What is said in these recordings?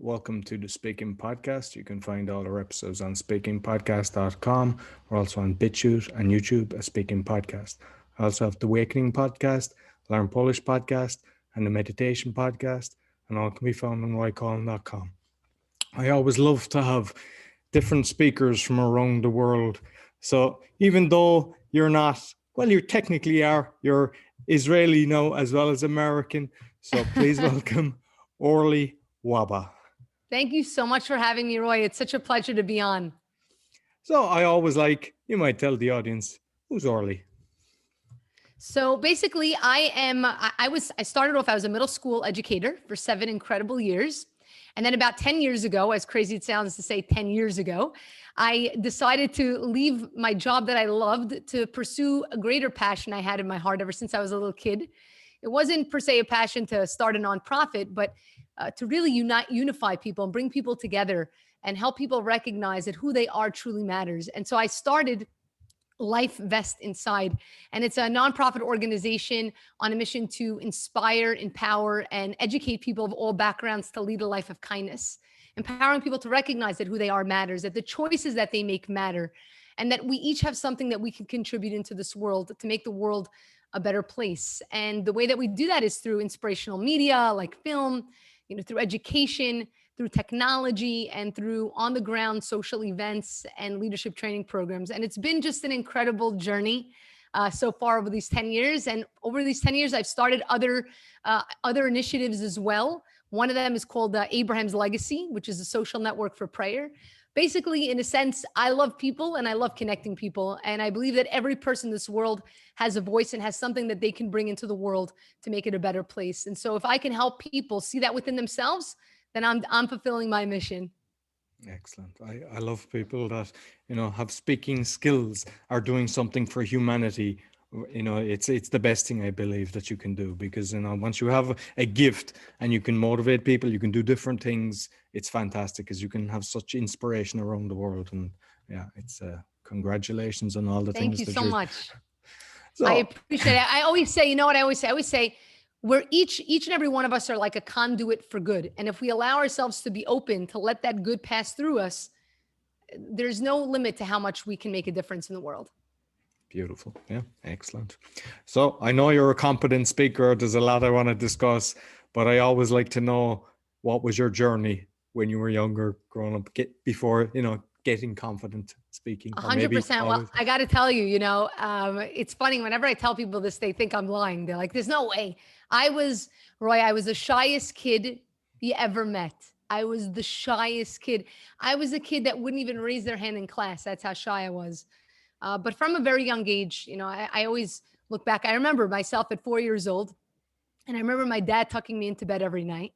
welcome to the Speaking Podcast. You can find all our episodes on speakingpodcast.com. We're also on BitChute and YouTube as Speaking Podcast. I also have the Awakening Podcast, Learn Polish Podcast, and the Meditation Podcast, and all can be found on roycolin.com. I always love to have different speakers from around the world. So even though you're not, well, you technically are, you're Israeli now as well as American. So please welcome Orly Wahba. Thank you so much for having me, Roy. It's such a pleasure to be on. So I always you might tell the audience, who's Orly? So basically I started off, I was a middle school educator for 7 incredible years. And then about 10 years ago, as crazy it sounds to say 10 years ago, I decided to leave my job that I loved to pursue a greater passion I had in my heart ever since I was a little kid. It wasn't per se a passion to start a nonprofit, but to really unify people and bring people together and help people recognize that who they are truly matters. And so I started Life Vest Inside, and it's a nonprofit organization on a mission to inspire, empower, and educate people of all backgrounds to lead a life of kindness, empowering people to recognize that who they are matters, that the choices that they make matter, and that we each have something that we can contribute into this world to make the world a better place. And the way that we do that is through inspirational media like film, through education, through technology, and through on-the-ground social events and leadership training programs. And it's been just an incredible journey so far over these 10 years. And over these 10 years, I've started other initiatives as well. One of them is called Abraham's Legacy, which is a social network for prayer. Basically, in a sense, I love people and I love connecting people. And I believe that every person in this world has a voice and has something that they can bring into the world to make it a better place. And so if I can help people see that within themselves, then I'm fulfilling my mission. Excellent. I love people that, have speaking skills, are doing something for humanity. It's the best thing I believe that you can do, because, once you have a gift and you can motivate people, you can do different things. It's fantastic because you can have such inspiration around the world. And yeah, it's congratulations on all the things. Thank you so much. So, I appreciate it. I always say, you know what I always say? I always say, we're each and every one of us are like a conduit for good. And if we allow ourselves to be open to let that good pass through us, there's no limit to how much we can make a difference in the world. Beautiful. Yeah, excellent. So I know you're a competent speaker. There's a lot I want to discuss, but I always like to know, what was your journey when you were younger, growing up, before, getting confident speaking? 100%. Well, I got to tell you, it's funny. Whenever I tell people this, they think I'm lying. They're like, there's no way. I was the shyest kid you ever met. I was the shyest kid. I was a kid that wouldn't even raise their hand in class. That's how shy I was. But from a very young age, I always look back. I remember myself at 4 years old, and I remember my dad tucking me into bed every night.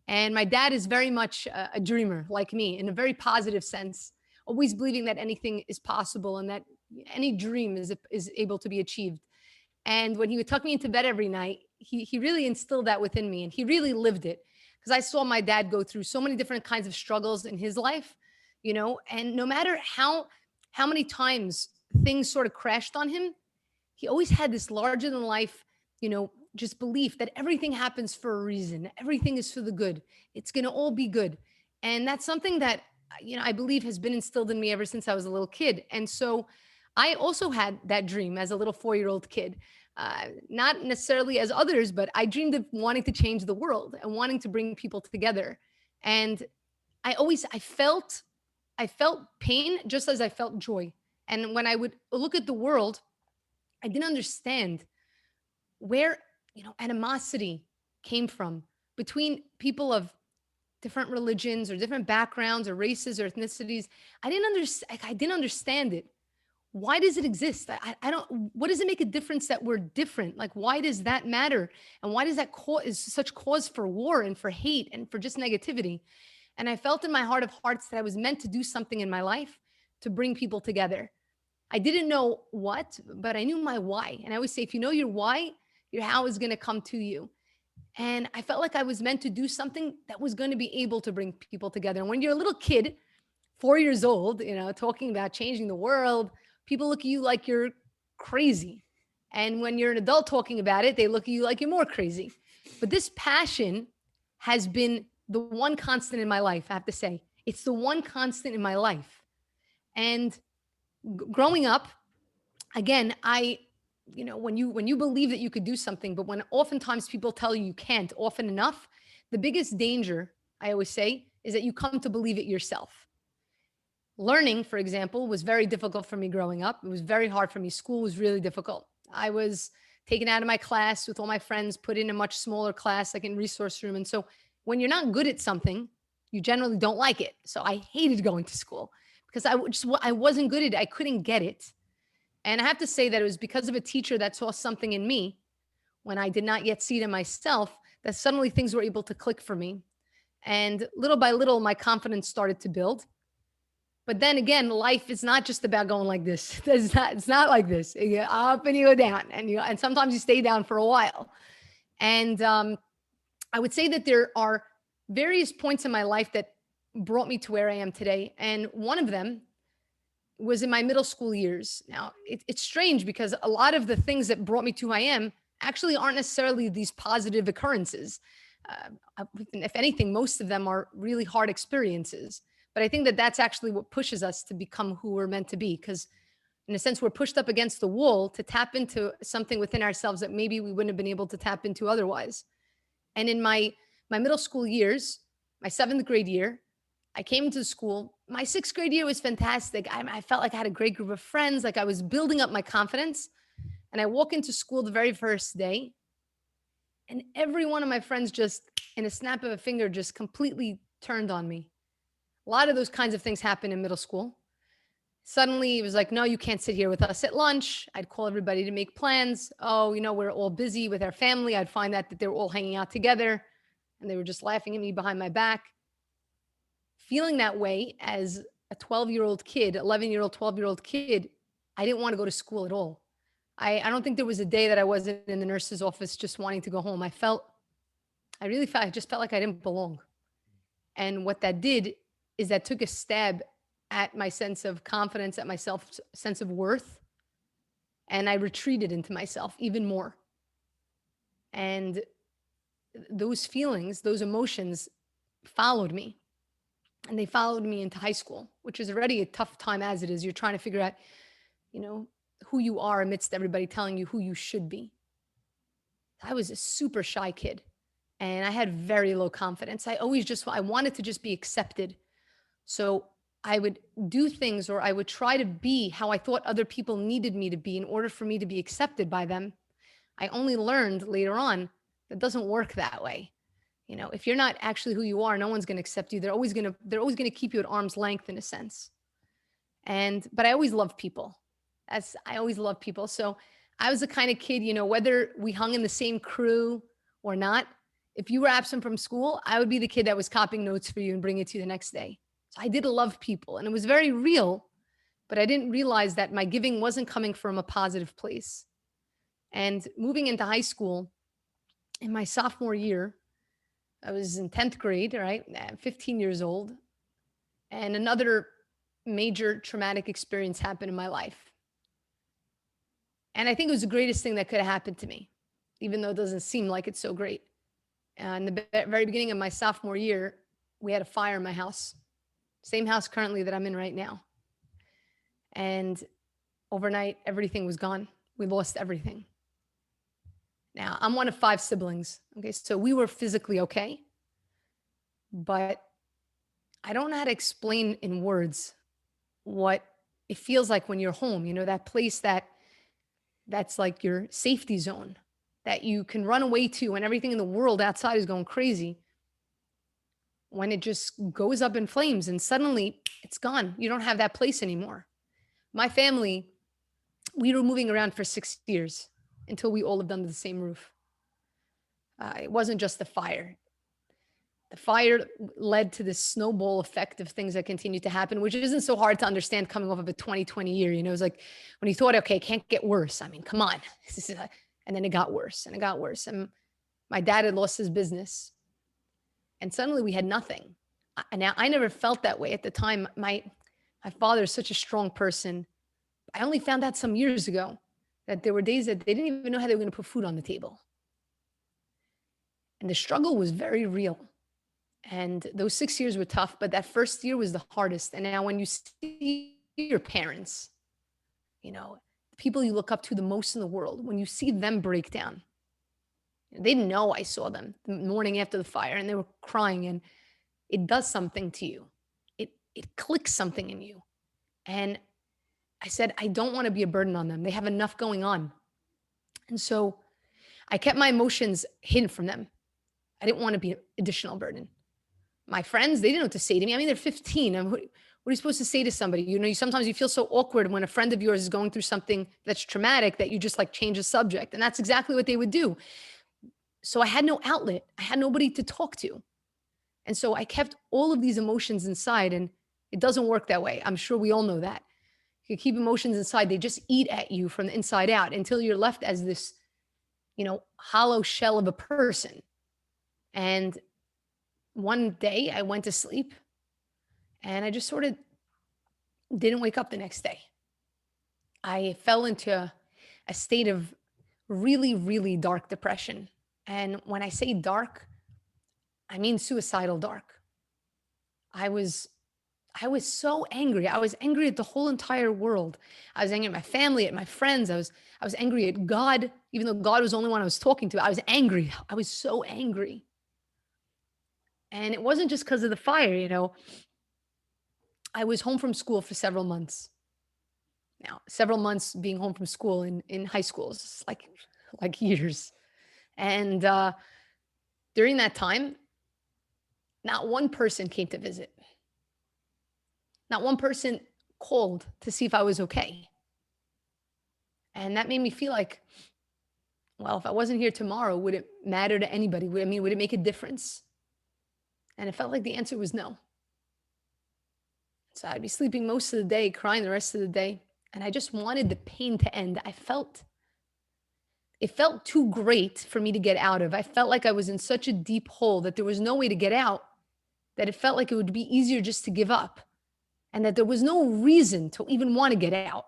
And my dad is very much a dreamer like me, in a very positive sense, always believing that anything is possible and that any dream is able to be achieved. And when he would tuck me into bed every night, he really instilled that within me, and he really lived it, because I saw my dad go through so many different kinds of struggles in his life, and no matter how many times things sort of crashed on him, he always had this larger than life, just belief that everything happens for a reason. Everything is for the good. It's going to all be good. And that's something that, I believe has been instilled in me ever since I was a little kid. And so I also had that dream as a little 4-year-old kid, not necessarily as others, but I dreamed of wanting to change the world and wanting to bring people together. And I felt pain just as I felt joy. And when I would look at the world, I didn't understand where, animosity came from between people of different religions or different backgrounds or races or ethnicities. I didn't understand it. Why does it exist? I don't, what does it make a difference that we're different? Like, why does that matter? And why does that is such cause for war and for hate and for just negativity? And I felt in my heart of hearts that I was meant to do something in my life to bring people together. I didn't know what, but I knew my why. And I always say, if you know your why, your how is going to come to you. And I felt like I was meant to do something that was going to be able to bring people together. And when you're a little kid, 4 years old, talking about changing the world, people look at you like you're crazy. And when you're an adult talking about it, they look at you like you're more crazy. But this passion has been the one constant in my life, I have to say. It's the one constant in my life. And growing up, again, when you believe that you could do something, but when oftentimes people tell you you can't often enough, the biggest danger, I always say, is that you come to believe it yourself. Learning, for example, was very difficult for me growing up. It was very hard for me. School was really difficult. I was taken out of my class with all my friends, put in a much smaller class, like in resource room. And so when you're not good at something, you generally don't like it. So I hated going to school because I wasn't good at it. I couldn't get it. And I have to say that it was because of a teacher that saw something in me when I did not yet see it in myself that suddenly things were able to click for me. And little by little, my confidence started to build. But then again, life is not just about going like this. It's not like this. You go up and you go down, and sometimes you stay down for a while. And I would say that there are various points in my life that brought me to where I am today. And one of them was in my middle school years. Now, it's strange because a lot of the things that brought me to who I am actually aren't necessarily these positive occurrences. If anything, most of them are really hard experiences. But I think that that's actually what pushes us to become who we're meant to be. Because in a sense, we're pushed up against the wall to tap into something within ourselves that maybe we wouldn't have been able to tap into otherwise. And in my middle school years, my seventh grade year, I came into school. My sixth grade year was fantastic. I felt like I had a great group of friends, like I was building up my confidence. And I walk into school the very first day, and every one of my friends just, in a snap of a finger, just completely turned on me. A lot of those kinds of things happen in middle school. Suddenly it was like, no, you can't sit here with us at lunch. I'd call everybody to make plans. Oh, we're all busy with our family. I'd find that they were all hanging out together and they were just laughing at me behind my back. Feeling that way as a 12-year-old kid, 11-year-old, 12-year-old kid, I didn't want to go to school at all. I don't think there was a day that I wasn't in the nurse's office just wanting to go home. I just felt like I didn't belong. And what that did is that took a stab at my sense of confidence, at my sense of worth. And I retreated into myself even more. And those feelings, those emotions followed me. And they followed me into high school, which is already a tough time as it is. You're trying to figure out, who you are amidst everybody telling you who you should be. I was a super shy kid and I had very low confidence. I wanted to just be accepted. So I would do things, or I would try to be how I thought other people needed me to be in order for me to be accepted by them. I only learned later on that doesn't work that way. If you're not actually who you are, no one's going to accept you. They're always going to keep you at arm's length in a sense. But I always loved people. I always loved people. So I was the kind of kid, whether we hung in the same crew or not, if you were absent from school, I would be the kid that was copying notes for you and bringing it to you the next day. So I did love people and it was very real, but I didn't realize that my giving wasn't coming from a positive place. And moving into high school in my sophomore year, I was in 10th grade, right? 15 years old. And another major traumatic experience happened in my life. And I think it was the greatest thing that could have happened to me, even though it doesn't seem like it's so great. In the very beginning of my sophomore year, we had a fire in my house, same house currently that I'm in right now. And overnight, everything was gone. We lost everything. Now, I'm one of 5 siblings. Okay, so we were physically okay, but I don't know how to explain in words what it feels like when you're home, that place that's like your safety zone that you can run away to when everything in the world outside is going crazy. When it just goes up in flames and suddenly it's gone. You don't have that place anymore. My family, we were moving around for 6 years until we all lived under the same roof. It wasn't just the fire. The fire led to this snowball effect of things that continued to happen, which isn't so hard to understand coming off of a 2020 year. It's like when you thought, okay, it can't get worse. I mean, come on. And then it got worse and it got worse. And my dad had lost his business. And suddenly we had nothing. Now, I never felt that way at the time. My father is such a strong person. I only found out some years ago that there were days that they didn't even know how they were going to put food on the table. And the struggle was very real. And those 6 years were tough, but that first year was the hardest. And now when you see your parents, you know, the people you look up to the most in the world, when you see them break down, they didn't know I saw them the morning after the fire and they were crying, and it does something to you. It clicks something in you. And I said, I don't want to be a burden on them. They have enough going on. And so I kept my emotions hidden from them. I didn't want to be an additional burden. My friends, they didn't know what to say to me. I mean, they're 15. What are you supposed to say to somebody? You know, sometimes you feel so awkward when a friend of yours is going through something that's traumatic that you just like change the subject. And that's exactly what they would do. So I had no outlet. I had nobody to talk to. And so I kept all of these emotions inside, and it doesn't work that way. I'm sure we all know that. You keep emotions inside, they just eat at you from the inside out until you're left as this, you know, hollow shell of a person. And one day I went to sleep and I just sort of didn't wake up the next day. I fell into a state of really, really dark depression. And when I say dark, I mean suicidal dark. I was so angry. I was angry at the whole entire world. I was angry at my family, at my friends. I was angry at God, even though God was the only one I was talking to. I was angry. I was so angry. And it wasn't just because of the fire, you know. I was home from school for several months. Now, several months being home from school in high school is like years. And during that time, not one person came to visit. Not one person called to see if I was okay. And that made me feel like, well, if I wasn't here tomorrow, would it matter to anybody? Would it make a difference? And it felt like the answer was no. So I'd be sleeping most of the day, crying the rest of the day. And I just wanted the pain to end. It felt too great for me to get out of. I felt like I was in such a deep hole that there was no way to get out, that it felt like it would be easier just to give up, and that there was no reason to even want to get out.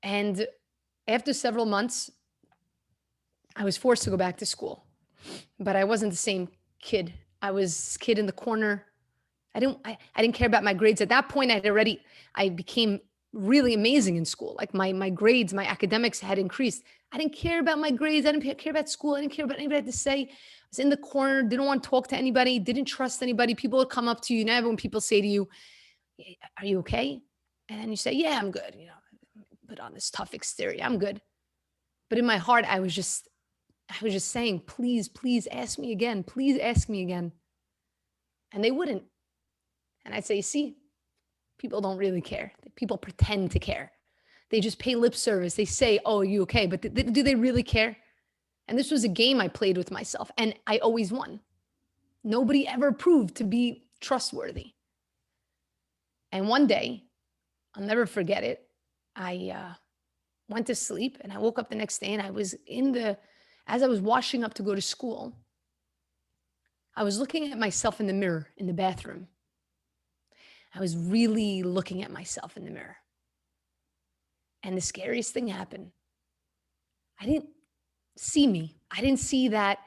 And after several months, I was forced to go back to school, but I wasn't the same kid. I was kid in the corner. I didn't care about my grades. At that point, I became really amazing in school. Like my grades, my academics had increased. I didn't care about my grades. I didn't care about school. I didn't care about anybody had to say. I was in the corner, didn't want to talk to anybody, didn't trust anybody. People would come up to you. Now when people say to you, are you okay? And you say, yeah, I'm good. You know, put on this tough exterior. I'm good. But in my heart, I was just saying, please, please ask me again. Please ask me again. And they wouldn't. And I'd say, see, people don't really care. People pretend to care. They just pay lip service. They say, oh, are you okay? But do they really care? And this was a game I played with myself, and I always won. Nobody ever proved to be trustworthy. And one day, I'll never forget it, I went to sleep and I woke up the next day, and as I was washing up to go to school, I was looking at myself in the mirror in the bathroom. I was really looking at myself in the mirror. And the scariest thing happened. I didn't see me. I didn't see that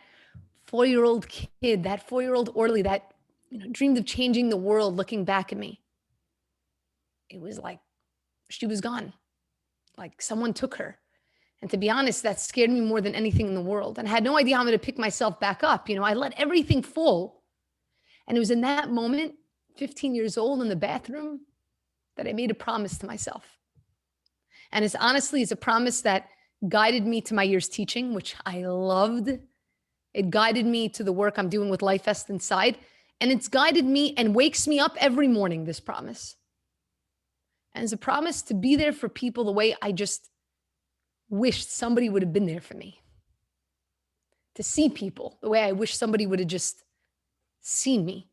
4-year-old kid, that 4-year-old Orly that dreamed of changing the world looking back at me. It was like she was gone. Like someone took her. And to be honest, that scared me more than anything in the world. And I had no idea how I'm going to pick myself back up. I let everything fall. And it was in that moment, 15 years old in the bathroom, that I made a promise to myself. And it's a promise that guided me to my year's teaching, which I loved. It guided me to the work I'm doing with Life Vest Inside. And it's guided me and wakes me up every morning, this promise. And it's a promise to be there for people the way I just wished somebody would have been there for me. To see people the way I wish somebody would have just seen me.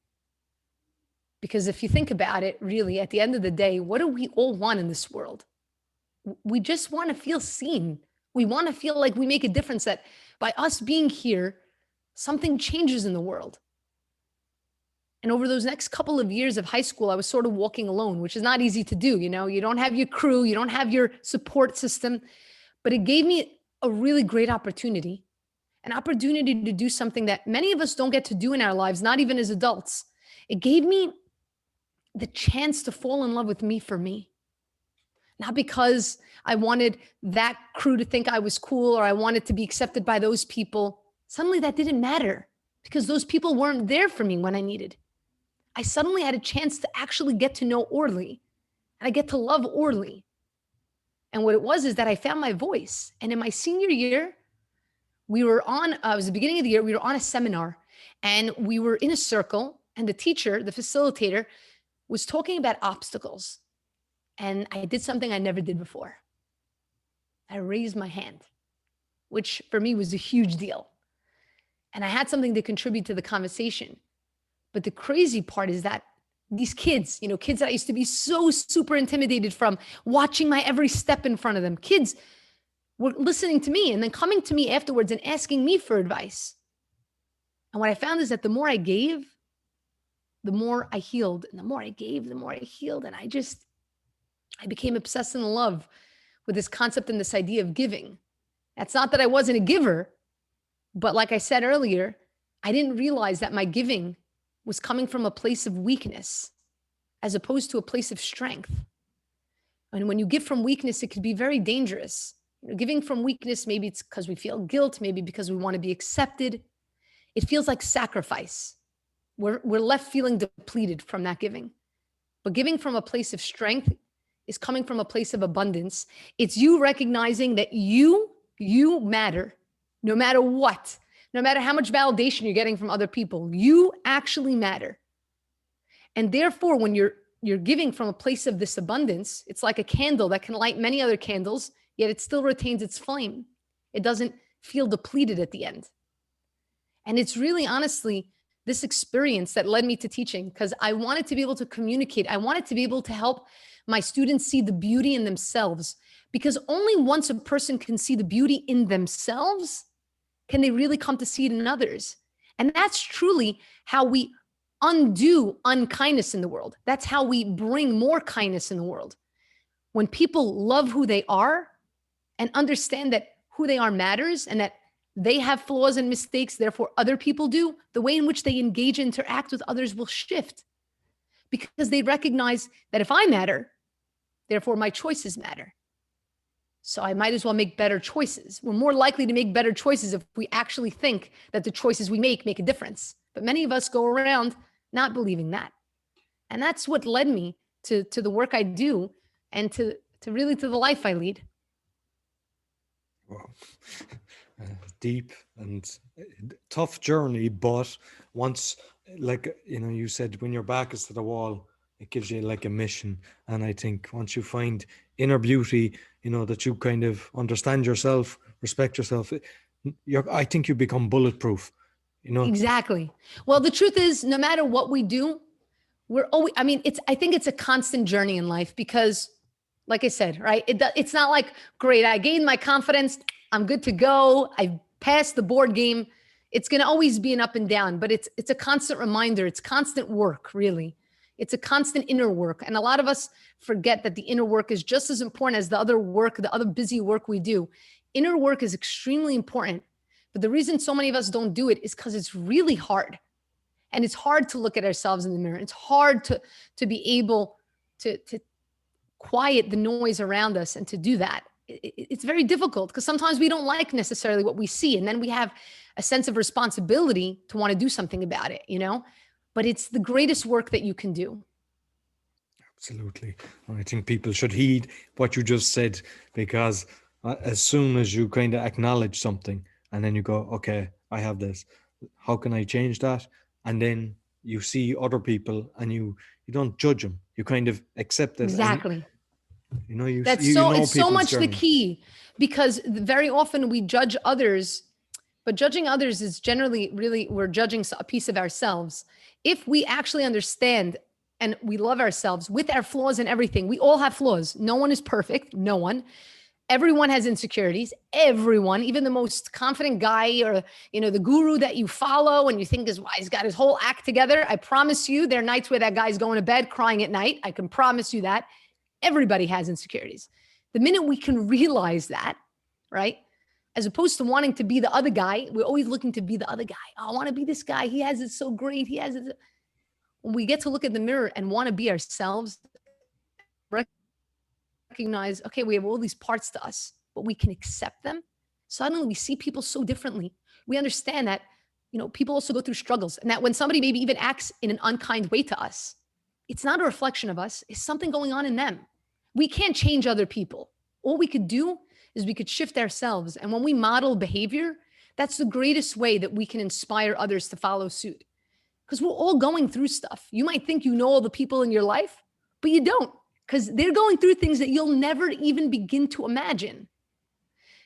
Because if you think about it, really, at the end of the day, what do we all want in this world? We just want to feel seen. We want to feel like we make a difference, that by us being here, something changes in the world. And over those next couple of years of high school, I was sort of walking alone, which is not easy to do. You don't have your crew, you don't have your support system, but it gave me a really great opportunity. an opportunity to do something that many of us don't get to do in our lives, not even as adults. It gave me the chance to fall in love with me for me. Not because I wanted that crew to think I was cool or I wanted to be accepted by those people. Suddenly that didn't matter because those people weren't there for me when I needed. I suddenly had a chance to actually get to know Orly, and I get to love Orly. And what it was is that I found my voice. And in my senior year, we were on, it was the beginning of the year, we were on a seminar and we were in a circle, and the teacher, the facilitator, was talking about obstacles. And I did something I never did before. I raised my hand, which for me was a huge deal. And I had something to contribute to the conversation. But the crazy part is that these kids, kids that I used to be so super intimidated from, watching my every step in front of them, kids were listening to me and then coming to me afterwards and asking me for advice. And what I found is that the more I gave, the more I healed. And the more I gave, the more I healed. And I became obsessed and in love with this concept and this idea of giving. That's not that I wasn't a giver, but like I said earlier, I didn't realize that my giving was coming from a place of weakness as opposed to a place of strength. And when you give from weakness, it could be very dangerous. Giving from weakness, maybe it's because we feel guilt, maybe because we want to be accepted. It feels like sacrifice. We're left feeling depleted from that giving. But giving from a place of strength is coming from a place of abundance. It's you recognizing that you matter, no matter what, no matter how much validation you're getting from other people, you actually matter. And therefore, when you're giving from a place of this abundance, it's like a candle that can light many other candles, yet it still retains its flame. It doesn't feel depleted at the end. And it's really, honestly, this experience that led me to teaching, because I wanted to be able to communicate. I wanted to be able to help my students see the beauty in themselves, because only once a person can see the beauty in themselves can they really come to see it in others. And that's truly how we undo unkindness in the world. That's how we bring more kindness in the world. When people love who they are and understand that who they are matters and that they have flaws and mistakes, therefore other people do, the way in which they engage and interact with others will shift, because they recognize that if I matter, therefore my choices matter. So I might as well make better choices. We're more likely to make better choices if we actually think that the choices we make a difference. But many of us go around not believing that. And that's what led me to the work I do and to really to the life I lead. Wow. Deep and tough journey, but once, like, you said, when your back is to the wall, it gives you like a mission. And I think once you find inner beauty, that you kind of understand yourself, respect yourself, I think you become bulletproof. Exactly. Well, the truth is, no matter what we do, we're always, I think it's a constant journey in life, because like I said, right, it's not like, great, I gained my confidence, I'm good to go, I passed the board game. It's going to always be an up and down, but it's a constant reminder. It's constant work, really. It's a constant inner work. And a lot of us forget that the inner work is just as important as the other work, the other busy work we do. Inner work is extremely important. But the reason so many of us don't do it is because it's really hard. And it's hard to look at ourselves in the mirror. It's hard to be able to quiet the noise around us and to do that. It's very difficult because sometimes we don't like necessarily what we see. And then we have a sense of responsibility to want to do something about it, but it's the greatest work that you can do. Absolutely. I think people should heed what you just said, because as soon as you kind of acknowledge something and then you go, okay, I have this, how can I change that? And then you see other people and you don't judge them. You kind of accept it. Exactly. And, it's so much journey. The key, because very often we judge others, but judging others is generally really, we're judging a piece of ourselves. If we actually understand and we love ourselves with our flaws and everything, we all have flaws. No one is perfect. No one. Everyone has insecurities. Everyone, even the most confident guy or, the guru that you follow and you think is, wow, he's got his whole act together. I promise you, there are nights where that guy's going to bed crying at night. I can promise you that. Everybody has insecurities. The minute we can realize that, right? as opposed to wanting to be the other guy. We're always looking to be the other guy. Oh, I want to be this guy. He has it so great. He has it. When we get to look at the mirror and want to be ourselves, recognize, okay, we have all these parts to us, but we can accept them. Suddenly we see people so differently. We understand that, people also go through struggles, and that when somebody maybe even acts in an unkind way to us, it's not a reflection of us. It's something going on in them. We can't change other people. All we could do is we could shift ourselves. And when we model behavior, that's the greatest way that we can inspire others to follow suit. Because we're all going through stuff. You might think you know all the people in your life, but you don't, because they're going through things that you'll never even begin to imagine.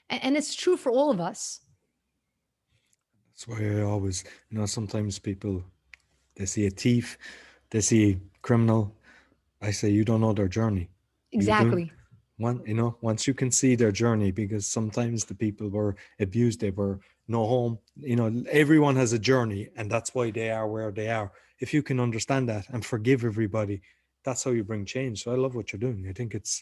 And it's true for all of us. That's why I always, sometimes people, they see a thief, they see a criminal. I say, you don't know their journey. Exactly. Once you can see their journey, because sometimes the people were abused, they were no home, everyone has a journey, and that's why they are where they are. If you can understand that and forgive everybody, that's how you bring change. So I love what you're doing. I think it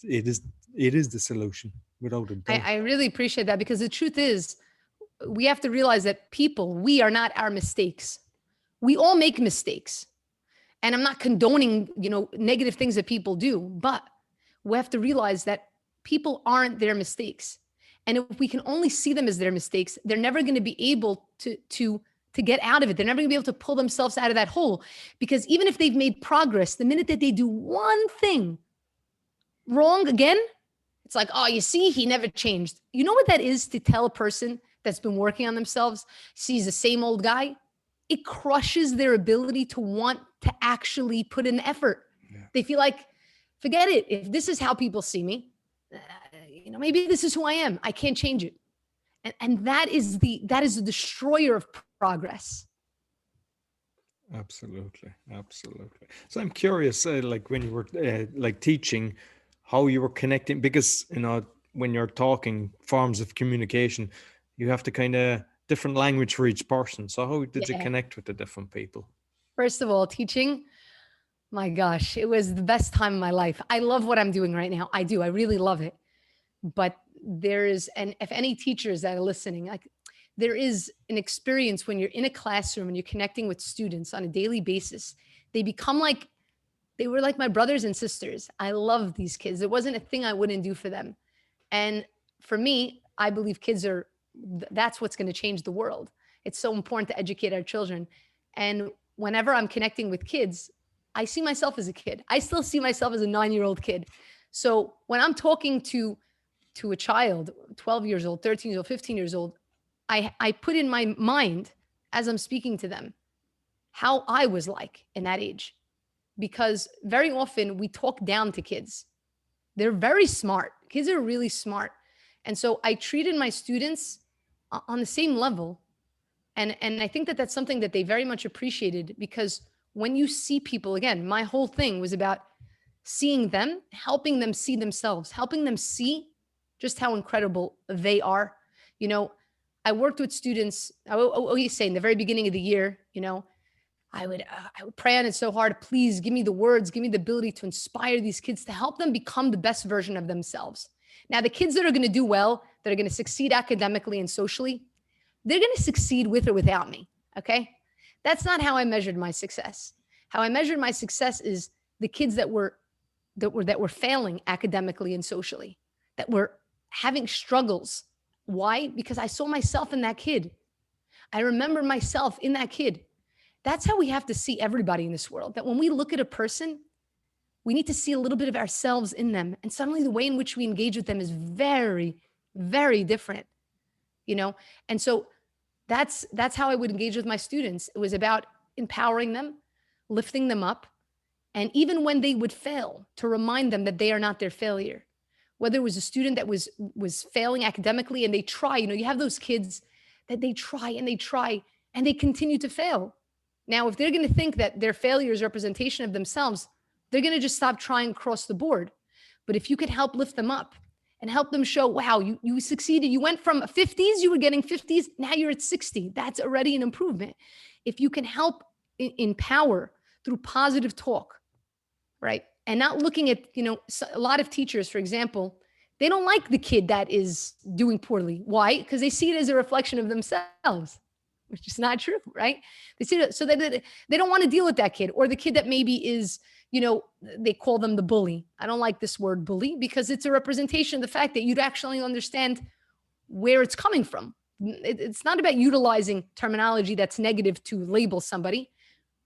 is the solution, without a doubt. I really appreciate that, because the truth is, we have to realize that we are not our mistakes. We all make mistakes. And I'm not condoning, negative things that people do, but we have to realize that people aren't their mistakes. And if we can only see them as their mistakes, they're never going to be able to get out of it. They're never going to be able to pull themselves out of that hole, because even if they've made progress, the minute that they do one thing wrong again, it's like, oh, you see, he never changed. You know what that is to tell a person that's been working on themselves, sees the same old guy? It crushes their ability to want to actually put in effort. Yeah. They feel like, forget it. If this is how people see me, maybe this is who I am. I can't change it. And that is the destroyer of progress. Absolutely. So I'm curious, like when you were like teaching, how you were connecting, because when you're talking forms of communication, you have to kind of different language for each person. So how did you connect with the different people? First of all, teaching, my gosh, it was the best time of my life. I love what I'm doing right now. I do. I really love it. But there is, and if any teachers that are listening, there is an experience when you're in a classroom and you're connecting with students on a daily basis. They were like my brothers and sisters. I love these kids. There wasn't a thing I wouldn't do for them. And for me, I believe that's what's going to change the world. It's so important to educate our children. And whenever I'm connecting with kids, I see myself as a kid. I still see myself as a 9-year-old kid. So when I'm talking to a child, 12 years old, 13 years old, 15 years old, I put in my mind as I'm speaking to them how I was like in that age. Because very often we talk down to kids. They're very smart. Kids are really smart. And so I treated my students on the same level. And I think that that's something that they very much appreciated, because when you see people, again, my whole thing was about seeing them, helping them see themselves, helping them see just how incredible they are. I worked with students. I always say in the very beginning of the year, I would pray on it so hard. Please give me the words, give me the ability to inspire these kids, to help them become the best version of themselves. Now, the kids that are going to do well, that are going to succeed academically and socially, they're going to succeed with or without me. Okay. That's not how I measured my success. How I measured my success is the kids that were failing academically and socially, that were having struggles. Why? Because I saw myself in that kid. I remember myself in that kid. That's how we have to see everybody in this world. That when we look at a person, we need to see a little bit of ourselves in them. And suddenly the way in which we engage with them is very, very different, And so that's how I would engage with my students. It was about empowering them, lifting them up. And even when they would fail, to remind them that they are not their failure. Whether it was a student that was failing academically and they try, you have those kids that they try and they continue to fail. Now, if they're going to think that their failure is representation of themselves, they're going to just stop trying across the board. But if you could help lift them up and help them show, wow, you succeeded. You went from 50s, you were getting 50s. Now you're at 60. That's already an improvement. If you can help empower through positive talk, right? And not looking at, a lot of teachers, for example, They don't like the kid that is doing poorly. Why? Because they see it as a reflection of themselves, which is not true, right? They see it so that they don't want to deal with that kid, or the kid that maybe is, they call them the bully. I don't like this word bully because it's a representation of the fact that you'd actually understand where it's coming from. It's not about utilizing terminology that's negative to label somebody.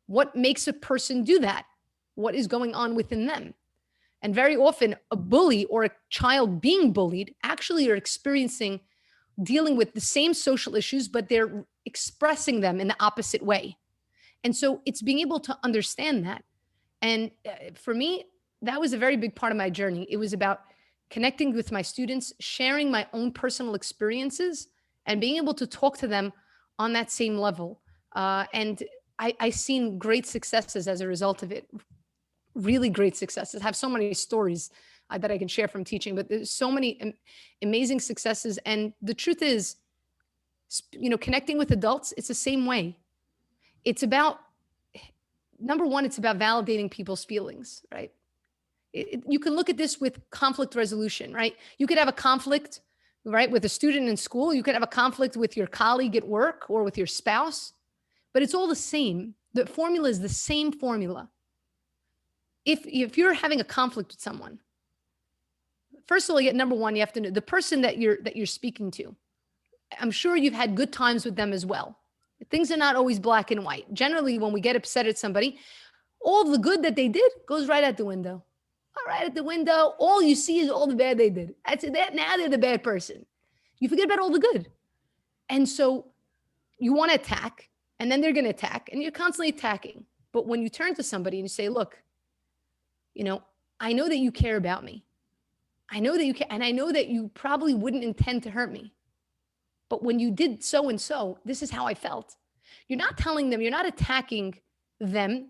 What makes a person do that? What is going on within them? And very often a bully or a child being bullied actually are experiencing, dealing with the same social issues, but they're expressing them in the opposite way. And so it's being able to understand that. And for me, that was a very big part of my journey. It was about connecting with my students, sharing my own personal experiences, and being able to talk to them on that same level. And I seen great successes as a result of it. Really great successes. I have so many stories that I can share from teaching, but there's so many amazing successes. And the truth is, connecting with adults, it's the same way. It's about, number one, it's about validating people's feelings, right? You can look at this with conflict resolution, right? You could have a conflict, right, with a student in school. You could have a conflict with your colleague at work or with your spouse, but it's all the same. The formula is the same formula. If you're having a conflict with someone, first of all, number one, you have to know the person that you're speaking to. I'm sure you've had good times with them as well. Things are not always black and white. Generally, when we get upset at somebody, all the good that they did goes right out the window. All right, at the window, all you see is all the bad they did. That's it. Now they're the bad person. You forget about all the good. And so you want to attack, and then they're going to attack, and you're constantly attacking. But when you turn to somebody and you say, look, I know that you care about me. I know that you care, and I know that you probably wouldn't intend to hurt me. But when you did so and so, this is how I felt. You're not telling them, you're not attacking them.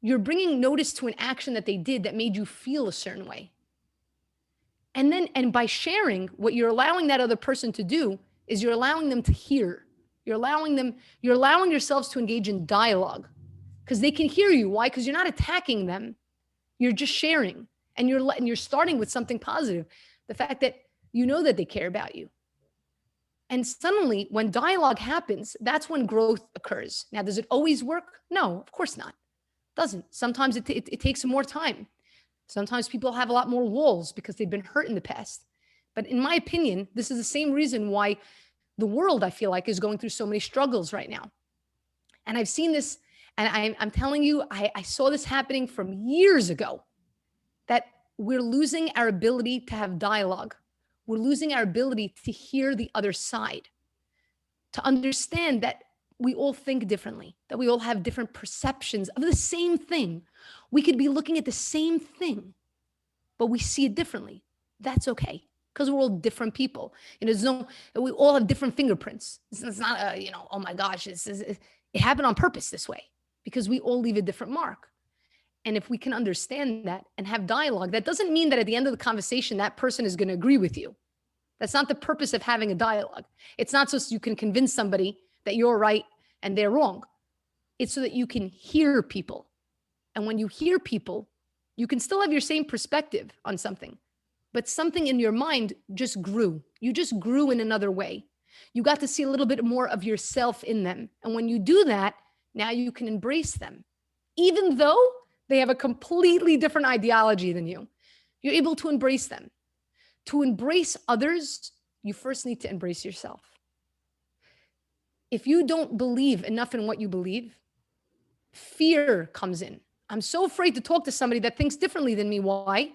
You're bringing notice to an action that they did that made you feel a certain way. And by sharing, what you're allowing that other person to do is you're allowing them to hear. You're allowing yourselves to engage in dialogue because they can hear you. Why? Because you're not attacking them. You're just sharing, and you're starting with something positive. The fact that you know that they care about you. And suddenly when dialogue happens, that's when growth occurs. Now, does it always work? No, of course not. It doesn't. Sometimes it takes more time. Sometimes people have a lot more walls because they've been hurt in the past. But in my opinion, this is the same reason why the world, I feel like, is going through so many struggles right now. And I've seen this. And I'm telling you, I saw this happening from years ago, that we're losing our ability to have dialogue. We're losing our ability to hear the other side, to understand that we all think differently, that we all have different perceptions of the same thing. We could be looking at the same thing, but we see it differently. That's okay, because we're all different people. We all have different fingerprints. It's not oh my gosh, it happened on purpose this way, because we all leave a different mark. And if we can understand that and have dialogue, that doesn't mean that at the end of the conversation, that person is going to agree with you. That's not the purpose of having a dialogue. It's not so you can convince somebody that you're right and they're wrong. It's so that you can hear people. And when you hear people, you can still have your same perspective on something, but something in your mind just grew. You just grew in another way. You got to see a little bit more of yourself in them. And when you do that, now you can embrace them, even though they have a completely different ideology than you. You're able to embrace them. To embrace others, you first need to embrace yourself. If you don't believe enough in what you believe, fear comes in. I'm so afraid to talk to somebody that thinks differently than me. Why?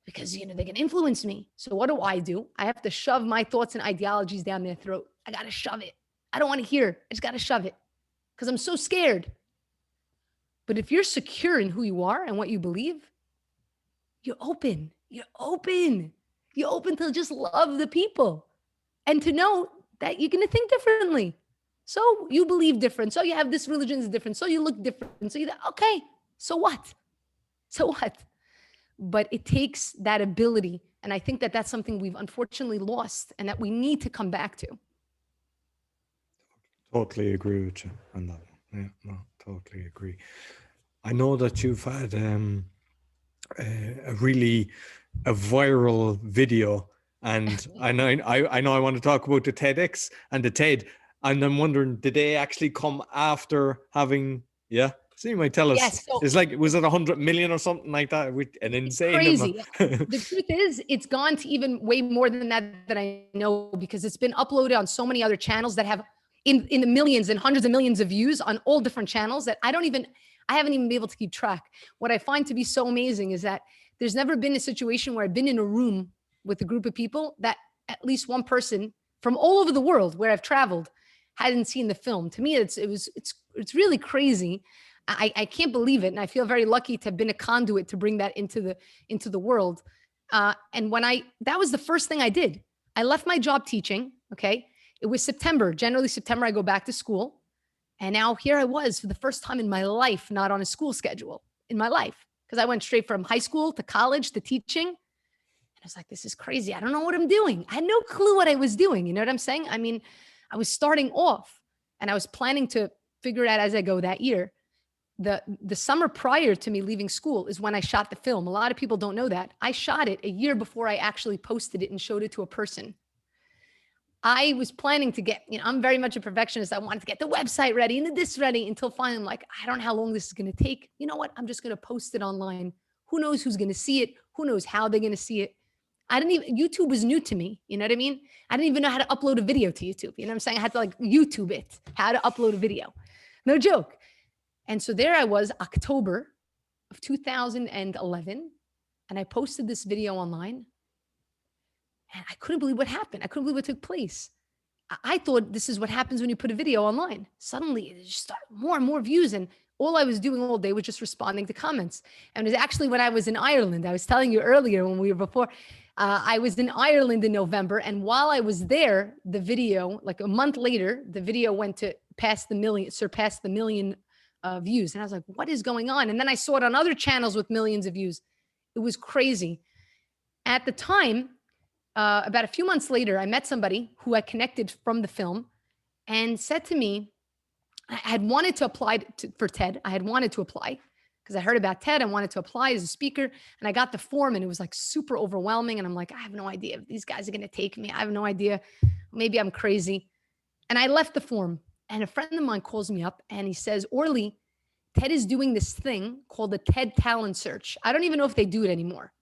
Because, they can influence me. So what do? I have to shove my thoughts and ideologies down their throat. I got to shove it. I don't want to hear. I just got to shove it because I'm so scared. But if you're secure in who you are and what you believe, you're open. You're open. You're open to just love the people and to know that you're going to think differently. So you believe different. So you have this religion is different. So you look different. So okay, so what? So what? But it takes that ability. And I think that that's something we've unfortunately lost and that we need to come back to. Totally agree with you on that one. Yeah, no, totally agree. I know that you've had a really a viral video. And I know I want to talk about the TEDx and the TED. And I'm wondering, did they actually come after having, yeah? So you might tell us, Yes. So it's like, was it 100 million or something like that? An it's insane amount. crazy. The truth is, it's gone to even way more than that I know, because it's been uploaded on so many other channels that have in the millions and hundreds of millions of views on all different channels that I haven't even been able to keep track. What I find to be so amazing is that there's never been a situation where I've been in a room with a group of people that at least one person from all over the world where I've traveled hadn't seen the film. To me, it's really crazy. I can't believe it, and I feel very lucky to have been a conduit to bring that into the world. And that was the first thing I did. I left my job teaching. Okay, it was September. Generally, September I go back to school, and now here I was for the first time in my life, not on a school schedule in my life, because I went straight from high school to college to teaching. And I was like, this is crazy. I don't know what I'm doing. I had no clue what I was doing. You know what I'm saying? I mean, I was starting off, and I was planning to figure it out as I go that year. The summer prior to me leaving school is when I shot the film. A lot of people don't know that. I shot it a year before I actually posted it and showed it to a person. I was planning to get, I'm very much a perfectionist. I wanted to get the website ready and this ready until finally I'm like, I don't know how long this is going to take. You know what? I'm just going to post it online. Who knows who's going to see it? Who knows how they're going to see it? YouTube was new to me. You know what I mean? I didn't even know how to upload a video to YouTube. You know what I'm saying? I had to like YouTube it, how to upload a video. No joke. And so there I was, October of 2011, and I posted this video online, and I couldn't believe what happened. I couldn't believe what took place. I thought this is what happens when you put a video online. Suddenly, it just started more and more views, and all I was doing all day was just responding to comments. And it was actually when I was in Ireland. I was telling you earlier when we were before, I was in Ireland in November, and while I was there, the video, like a month later, the video went to surpassed the million views. And I was like, what is going on? And then I saw it on other channels with millions of views. It was crazy. At the time, about a few months later, I met somebody who I connected from the film and said to me, I had wanted to apply for TED. I had wanted to apply because I heard about TED. I wanted to apply as a speaker, and I got the form, and it was like super overwhelming. And I'm like, I have no idea if these guys are going to take me. I have no idea. Maybe I'm crazy. And I left the form. And a friend of mine calls me up and he says, Orly, TED is doing this thing called the TED Talent Search. I don't even know if they do it anymore.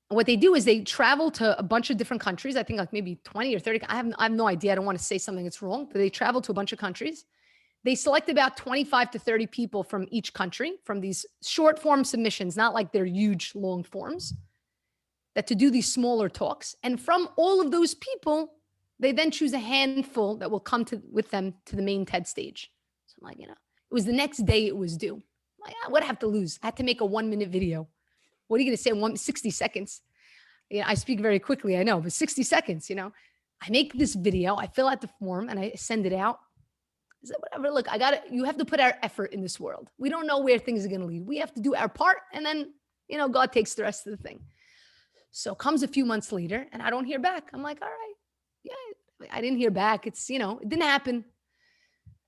What they do is they travel to a bunch of different countries. I think like maybe 20 or 30. I have no idea. I don't want to say something that's wrong, but they travel to a bunch of countries. They select about 25 to 30 people from each country from these short form submissions, not like they're huge, long forms, that to do these smaller talks. And from all of those people, they then choose a handful that will come with them to the main TED stage. So I'm like, it was the next day it was due. I'm like, what do I have to lose? I had to make a 1-minute video. What are you going to say in 60 seconds? I speak very quickly, I know, but 60 seconds, I make this video, I fill out the form and I send it out. I said, whatever, look, you have to put our effort in this world. We don't know where things are going to lead. We have to do our part. And then, God takes the rest of the thing. So comes a few months later and I don't hear back. I'm like, all right. Yeah, I didn't hear back. It's, it didn't happen.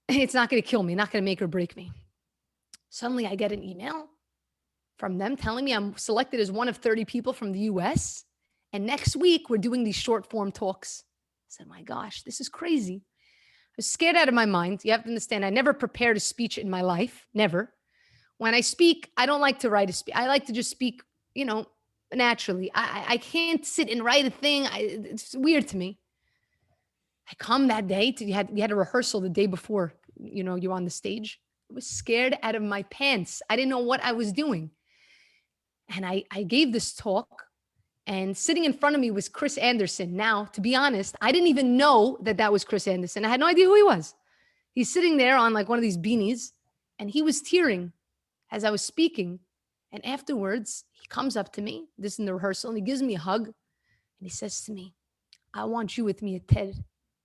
It's not going to kill me, not going to make or break me. Suddenly I get an email from them telling me I'm selected as one of 30 people from the US. And next week we're doing these short form talks. I said, my gosh, this is crazy. I was scared out of my mind. You have to understand, I never prepared a speech in my life, never. When I speak, I don't like to write a speech. I like to just speak, naturally. I can't sit and write a thing. It's weird to me. I come that day we had a rehearsal the day before, you're on the stage. I was scared out of my pants. I didn't know what I was doing. And I gave this talk, and sitting in front of me was Chris Anderson. Now, to be honest, I didn't even know that was Chris Anderson. I had no idea who he was. He's sitting there on like one of these beanies, and he was tearing as I was speaking. And afterwards, he comes up to me, this in the rehearsal, and he gives me a hug. And he says to me, I want you with me at TED.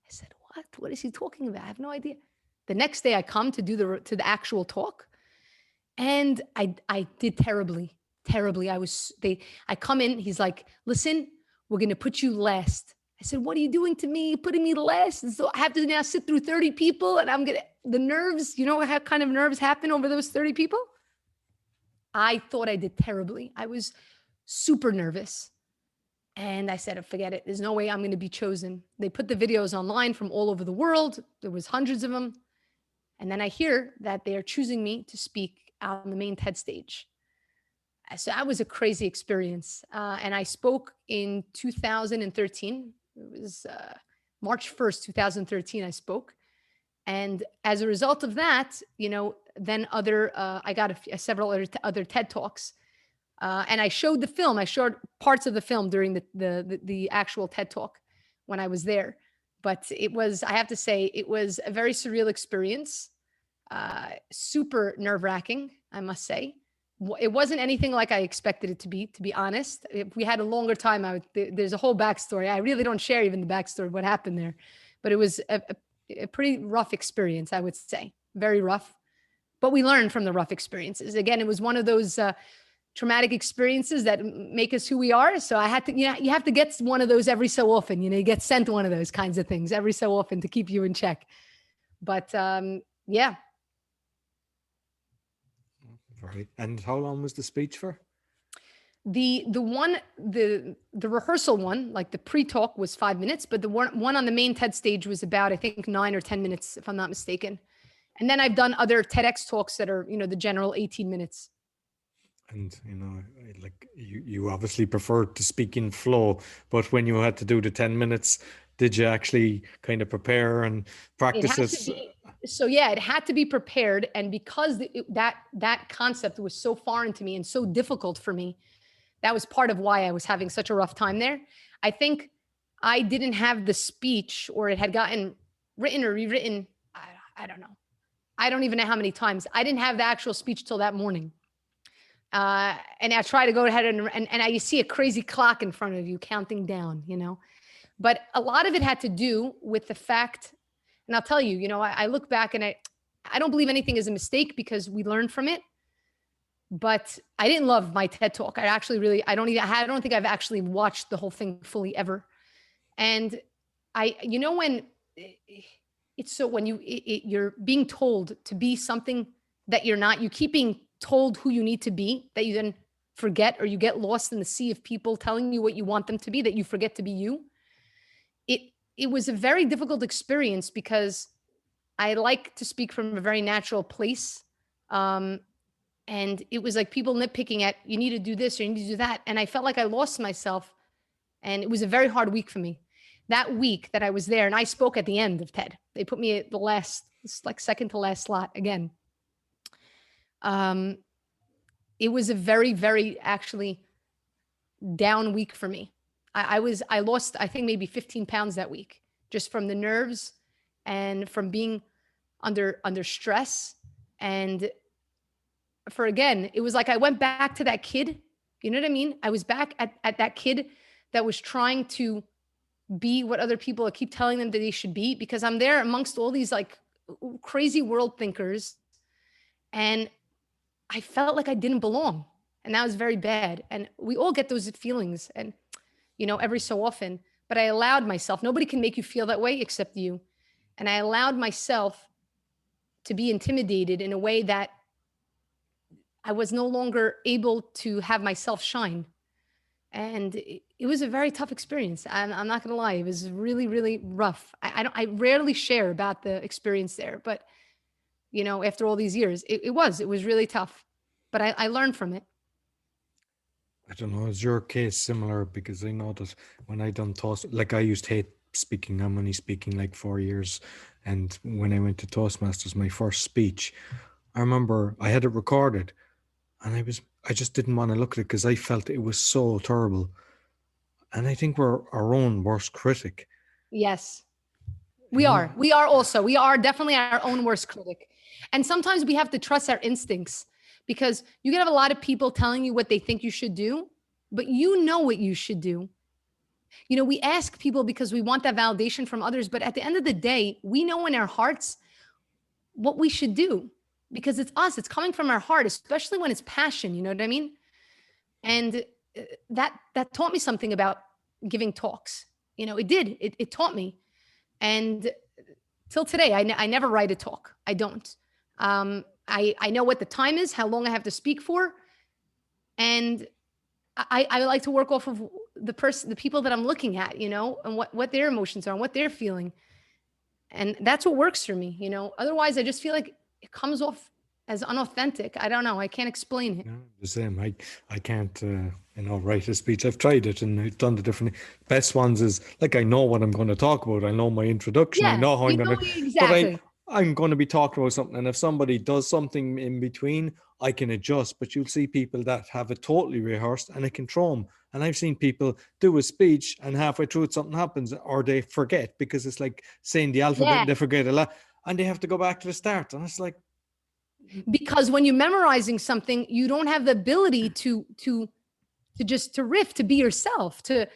I said, what? What is he talking about? I have no idea. The next day I come to do the actual talk, and I did terribly. I come in, he's like, listen, we're going to put you last. I said, what are you doing to me? Putting me last? And so I have to now sit through 30 people, and the nerves, how kind of nerves happen over those 30 people? I thought I did terribly. I was super nervous. And I said, forget it. There's no way I'm going to be chosen. They put the videos online from all over the world. There was hundreds of them. And then I hear that they are choosing me to speak on the main TED stage. So that was a crazy experience. And I spoke in 2013. It was March 1st, 2013, I spoke. And as a result of that, then I got several other TED Talks. And I showed the film. I showed parts of the film during the actual TED Talk when I was there. But I have to say, it was a very surreal experience. Super nerve-wracking, I must say. It wasn't anything like I expected it to be honest. If we had a longer time, there's a whole backstory. I really don't share even the backstory of what happened there. But it was a pretty rough experience, I would say. Very rough. But we learned from the rough experiences. Again, it was one of those traumatic experiences that make us who we are. So I had to, you have to get one of those every so often. You get sent one of those kinds of things every so often to keep you in check. But yeah. Right. And how long was the speech for? The rehearsal one, like the pre-talk, was 5 minutes, but the one on the main TED stage was about, I think, 9 or 10 minutes, if I'm not mistaken. And then I've done other TEDx talks that are, the general 18 minutes. And, like you obviously preferred to speak in flow, but when you had to do the 10 minutes, did you actually kind of prepare and practice it? So yeah, it had to be prepared. And because that concept was so foreign to me and so difficult for me, that was part of why I was having such a rough time there. I think I didn't have the speech, or it had gotten written or rewritten. I don't know. I don't even know how many times. I didn't have the actual speech till that morning. And I try to go ahead and you see a crazy clock in front of you counting down, But a lot of it had to do with the fact, and I'll tell you, I look back and I don't believe anything is a mistake because we learn from it. But I didn't love my TED Talk. I don't think I've actually watched the whole thing fully ever. And when it's so, when you're being told to be something that you're not, you keep being told who you need to be, that you then forget, or you get lost in the sea of people telling you what you want them to be, that you forget to be you. It was a very difficult experience because I like to speak from a very natural place. And it was like people nitpicking at, you need to do this or you need to do that. And I felt like I lost myself. And it was a very hard week for me. That week that I was there, and I spoke at the end of TED. They put me at the last, like second to last slot again. It was a very, very actually down week for me. I lost, I think, maybe 15 pounds that week, just from the nerves and from being under stress. And again, it was like I went back to that kid. You know what I mean? I was back at that kid that was trying to be what other people keep telling them that they should be, because I'm there amongst all these like crazy world thinkers. And I felt like I didn't belong. And that was very bad. And we all get those feelings, and, every so often. But I allowed myself, nobody can make you feel that way except you. And I allowed myself to be intimidated in a way that I was no longer able to have myself shine. And it was a very tough experience. I'm not going to lie. It was really, really rough. I rarely share about the experience there, but after all these years, it was really tough, but I learned from it. I don't know, is your case similar? Because I know that when I done Toast, like I used to hate speaking. I'm only speaking like 4 years. And when I went to Toastmasters, my first speech, I remember I had it recorded, and I just didn't want to look at it because I felt it was so terrible. And I think we're our own worst critic. Yes, we are. We are definitely our own worst critic. And sometimes we have to trust our instincts, because you can have a lot of people telling you what they think you should do, but you know what you should do. We ask people because we want that validation from others, but at the end of the day, we know in our hearts what we should do, because it's us. It's coming from our heart, especially when it's passion. You know what I mean? And that taught me something about giving talks. It did. It taught me. And till today, I never write a talk. I don't. I know what the time is, how long I have to speak for. And I like to work off of the people that I'm looking at, and what their emotions are and what they're feeling. And that's what works for me, Otherwise, I just feel like it comes off as unauthentic. I don't know. I can't explain it. No, the same. I can't, write a speech. I've tried it and I've done the different best ones is like I know what I'm going to talk about. I know my introduction. I Yeah, know how I'm you going know to, but exactly. I'm going to be talking about something. And if somebody does something in between, I can adjust. But you'll see people that have it totally rehearsed and it can throw them. And I've seen people do a speech and halfway through it, something happens or they forget because it's like saying the alphabet Yeah, and they forget a lot and they have to go back to the start. And it's like, because when you're memorizing something, you don't have the ability to riff, to be yourself, to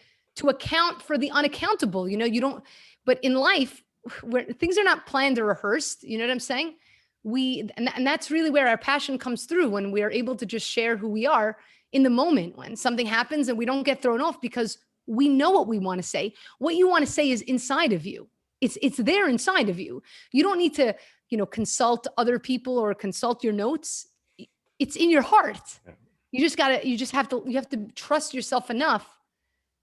account for the unaccountable. You don't. But in life, where things are not planned or rehearsed, you know what I'm saying? And that's really where our passion comes through, when we are able to just share who we are in the moment when something happens, and we don't get thrown off because we know what we want to say. What you want to say is inside of you. It's there inside of you. You don't need to, consult other people or consult your notes. It's in your heart. You have to trust yourself enough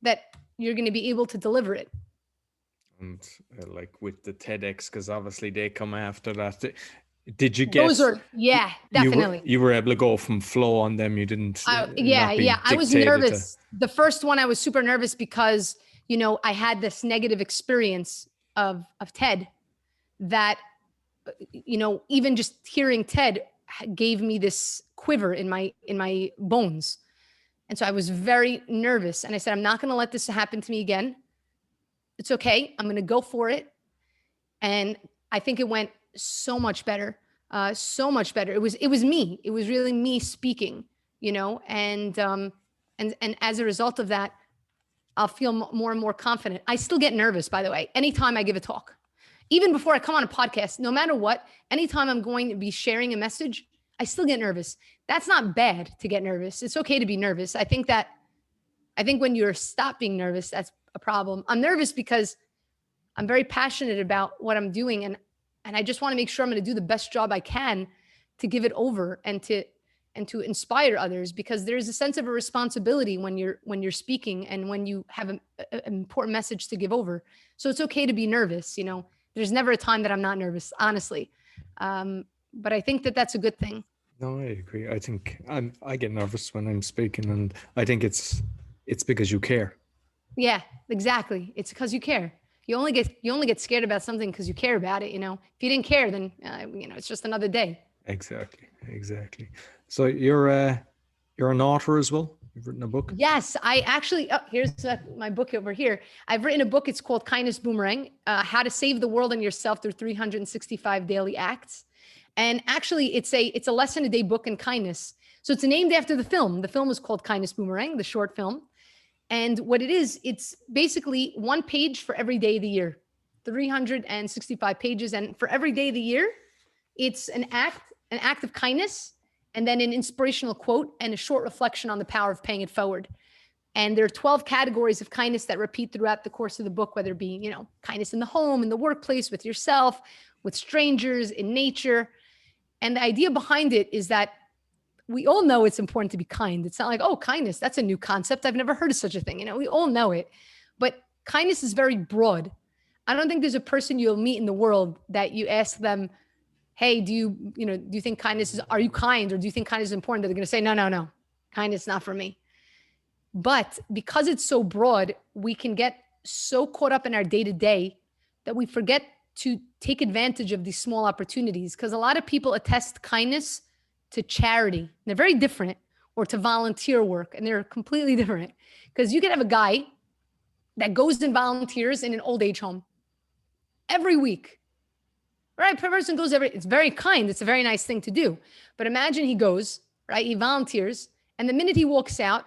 that you're going to be able to deliver it. and like with the TEDx, because obviously they come after that. Did you Those get are, yeah, you were definitely. you were able to go from flow on them? You didn't Yeah, not be yeah. I was dictated to. nervous. The first one, I was super nervous because, I had this negative experience of TED that, even just hearing TED gave me this quiver in my bones. And so I was very nervous. And I said, I'm not going to let this happen to me again. It's okay. I'm going to go for it. And I think it went so much better. So much better. It was me. It was really me speaking, and as a result of that, I'll feel more and more confident. I still get nervous, by the way, anytime I give a talk, even before I come on a podcast, no matter what, anytime I'm going to be sharing a message, I still get nervous. That's not bad to get nervous. It's okay to be nervous. I think when you're stop being nervous, that's a problem. I'm nervous because I'm very passionate about what I'm doing, and I just want to make sure I'm going to do the best job I can to give it over and to inspire others, because there's a sense of a responsibility when you're speaking and when you have an important message to give over. So it's okay to be nervous. There's never a time that I'm not nervous, honestly. But I think that that's a good thing. No, I agree. I think I get nervous when I'm speaking, and I think it's because you care. Yeah, exactly. It's because you care. You only get scared about something because you care about it. If you didn't care, then it's just another day. Exactly. So you're an author as well. You've written a book. Yes, I actually. Oh, here's my book over here. I've written a book. It's called Kindness Boomerang: How to Save the World and Yourself Through 365 Daily Acts. And actually, it's a lesson a day book in kindness. So it's named after the film. The film is called Kindness Boomerang, the short film. And what it is, it's basically one page for every day of the year, 365 pages. And for every day of the year, it's an act of kindness, and then an inspirational quote and a short reflection on the power of paying it forward. And there are 12 categories of kindness that repeat throughout the course of the book, whether it be, kindness in the home, in the workplace, with yourself, with strangers, in nature. And the idea behind it is that we all know it's important to be kind. It's not like, oh, kindness, that's a new concept. I've never heard of such a thing. We all know it. But kindness is very broad. I don't think there's a person you'll meet in the world that you ask them, hey, do you think are you kind? Or do you think kindness is important? That they're going to say, no, no, no, kindness is not for me. But because it's so broad, we can get so caught up in our day to day that we forget to take advantage of these small opportunities. Because a lot of people attest kindness to charity. And they're very different, or to volunteer work, and they're completely different. Because you could have a guy that goes and volunteers in an old age home every week. Right? Per person goes it's very kind. It's a very nice thing to do. But imagine he goes, right? He volunteers, and the minute he walks out,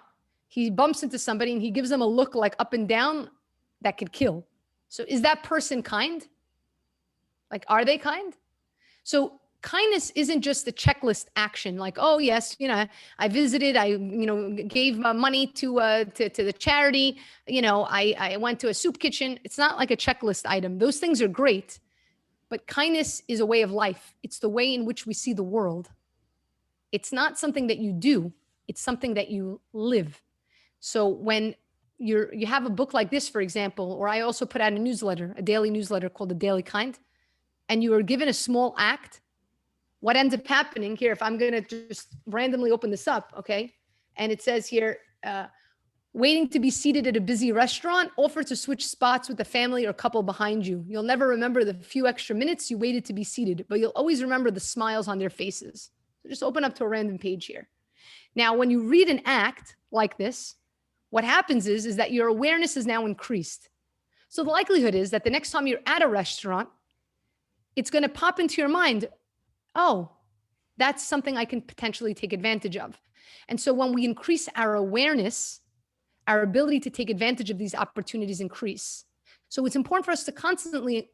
he bumps into somebody and he gives them a look like up and down that could kill. So is that person kind? Like, are they kind? So kindness isn't just a checklist action, like, oh yes, I visited, I gave money to the charity, I went to a soup kitchen. It's not like a checklist item. Those things are great, but kindness is a way of life. It's the way in which we see the world. It's not something that you do, it's something that you live. So when you have a book like this, for example, or I also put out a newsletter, a daily newsletter called The Daily Kind, and you are given a small act, what ends up happening here, if I'm going to just randomly open this up, okay? And it says here, waiting to be seated at a busy restaurant, offer to switch spots with the family or couple behind you. You'll never remember the few extra minutes you waited to be seated, but you'll always remember the smiles on their faces. So just open up to a random page here. Now, when you read an act like this, what happens is that your awareness is now increased. So the likelihood is that the next time you're at a restaurant, it's going to pop into your mind, oh, that's something I can potentially take advantage of. And so when we increase our awareness, our ability to take advantage of these opportunities increase. So it's important for us to constantly,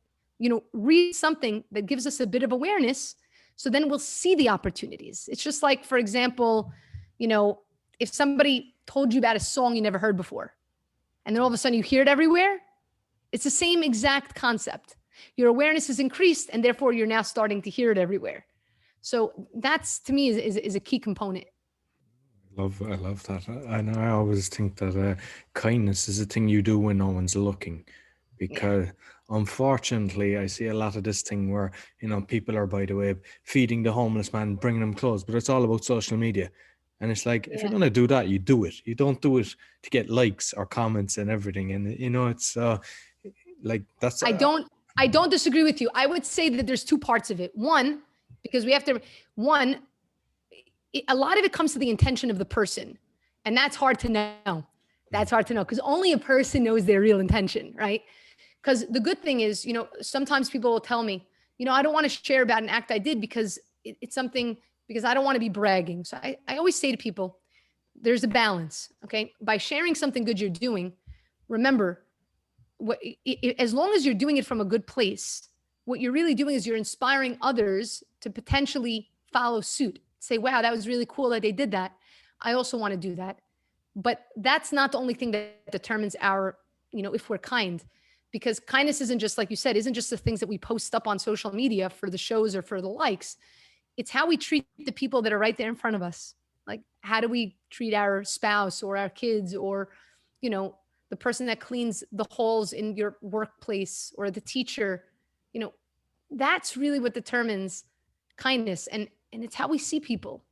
read something that gives us a bit of awareness. So then we'll see the opportunities. It's just like, for example, if somebody told you about a song you never heard before, and then all of a sudden you hear it everywhere, it's the same exact concept. Your awareness is increased, and therefore you're now starting to hear it everywhere. So that's, to me, is a key component. I love that. And I always think that kindness is a thing you do when no one's looking, because unfortunately I see a lot of this thing where, people are, by the way, feeding the homeless man, bringing them clothes, but it's all about social media. And it's like, if you're going to do that, you do it. You don't do it to get likes or comments and everything. And, it's like, that's... I don't disagree with you. I would say that there's two parts of it. One, because a lot of it comes to the intention of the person. And that's hard to know. That's hard to know because only a person knows their real intention, right? Because the good thing is, sometimes people will tell me, I don't want to share about an act I did because it's something, because I don't want to be bragging. So I always say to people, there's a balance, okay? By sharing something good you're doing, remember, as long as you're doing it from a good place, what you're really doing is you're inspiring others to potentially follow suit. Say, wow, that was really cool that they did that. I also want to do that. But that's not the only thing that determines our, if we're kind, because kindness isn't just, like you said, isn't just the things that we post up on social media for the shows or for the likes. It's how we treat the people that are right there in front of us. Like, how do we treat our spouse or our kids or, the person that cleans the halls in your workplace or the teacher? That's really what determines kindness. And it's how we see people.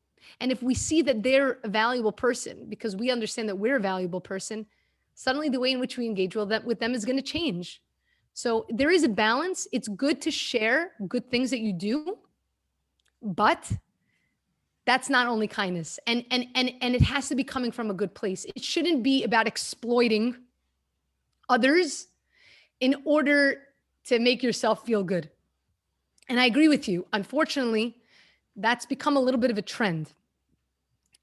And if we see that they're a valuable person, because we understand that we're a valuable person, suddenly the way in which we engage with them is going to change. So there is a balance. It's good to share good things that you do, but that's not only kindness. And it has to be coming from a good place. It shouldn't be about exploiting others in order to make yourself feel good. And I agree with you. Unfortunately, that's become a little bit of a trend.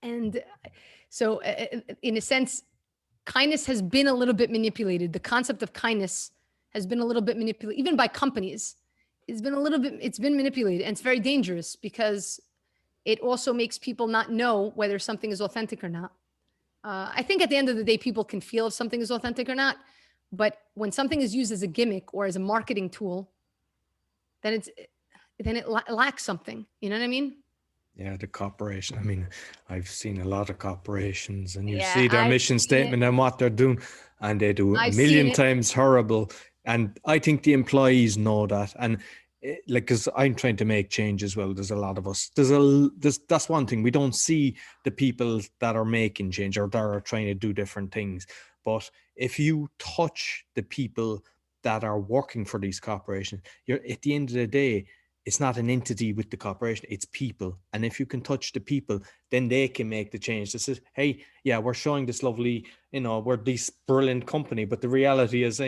And so in a sense, kindness has been a little bit manipulated. The concept of kindness has been a little bit manipulated, even by companies. It's been manipulated, and it's very dangerous because it also makes people not know whether something is authentic or not. I think at the end of the day, people can feel if something is authentic or not. But when something is used as a gimmick or as a marketing tool, then it lacks something. You know what I mean? Yeah, the corporation. I mean, I've seen a lot of corporations, and you Yeah, see their I've mission seen statement it. and what they're doing, and they do a I've million seen it. times horrible. And I think the employees know that. And because I'm trying to make change as well. There's a lot of us. That's one thing. We don't see the people that are making change or that are trying to do different things. But if you touch the people that are working for these corporations, you're, at the end of the day, it's not an entity with the corporation, it's people. And if you can touch the people, then they can make the change. This is, hey, yeah, we're showing this lovely, we're this brilliant company, but the reality is,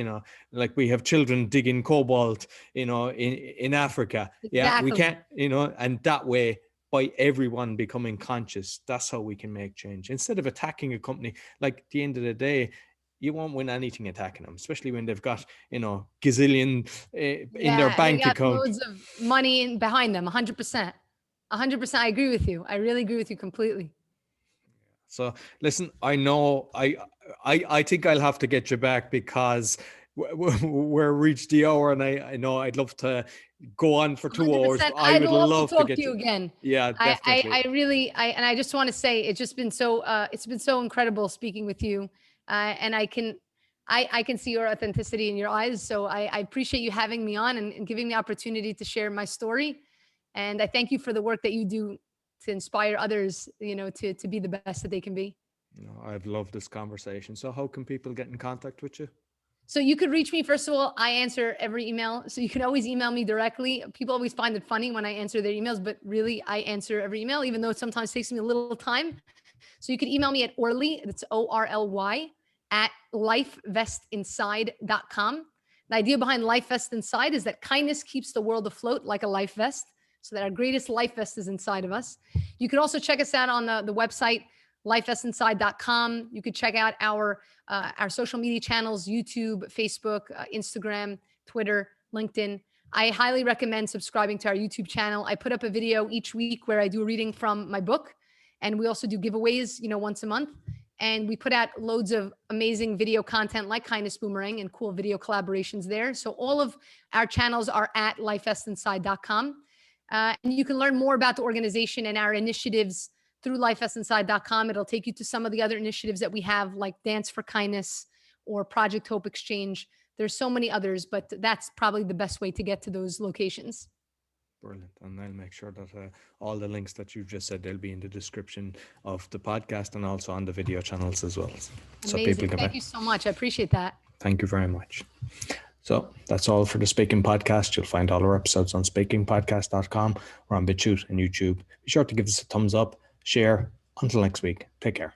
like we have children digging cobalt, in Africa. Yeah, we Exactly. can't, and that way, by everyone becoming conscious, that's how we can make change. Instead of attacking a company, like at the end of the day, you won't win anything attacking them, especially when they've got, gazillion in their Yeah, they bank got account. loads of money behind them. 100%. 100%. I agree with you. I really agree with you completely. So listen, I know I think I'll have to get you back because we're reached the hour, and I know I'd love to go on for 2 hours. 100%. I I'd would love to love to talk get to you again. Yeah, definitely. I really, and I just want to say, it's just been so, it's been so incredible speaking with you. And I can see your authenticity in your eyes. So I appreciate you having me on and giving me the opportunity to share my story. And I thank you for the work that you do to inspire others, to be the best that they can be. I've loved this conversation. So how can people get in contact with you? So you could reach me. First of all, I answer every email. So you can always email me directly. People always find it funny when I answer their emails, but really I answer every email, even though it sometimes takes me a little time. So you can email me at Orly, that's ORLY, at lifevestinside.com. The idea behind Life Vest Inside is that kindness keeps the world afloat like a life vest, so that our greatest life vest is inside of us. You can also check us out on the website, lifevestinside.com. You could check out our social media channels, YouTube, Facebook, Instagram, Twitter, LinkedIn. I highly recommend subscribing to our YouTube channel. I put up a video each week where I do a reading from my book. And we also do giveaways, once a month. And we put out loads of amazing video content like Kindness Boomerang and cool video collaborations there. So all of our channels are at lifevestinside.com. And you can learn more about the organization and our initiatives through lifevestinside.com. It'll take you to some of the other initiatives that we have, like Dance for Kindness or Project Hope Exchange. There's so many others, but that's probably the best way to get to those locations. Brilliant. And I'll make sure that all the links that you've just said, they'll be in the description of the podcast and also on the video channels as well. So people can Thank you so much. I appreciate that. Thank you very much. So that's all for the Speaking Podcast. You'll find all our episodes on speakingpodcast.com or on BitChute and YouTube. Be sure to give us a thumbs up, share. Until next week, take care.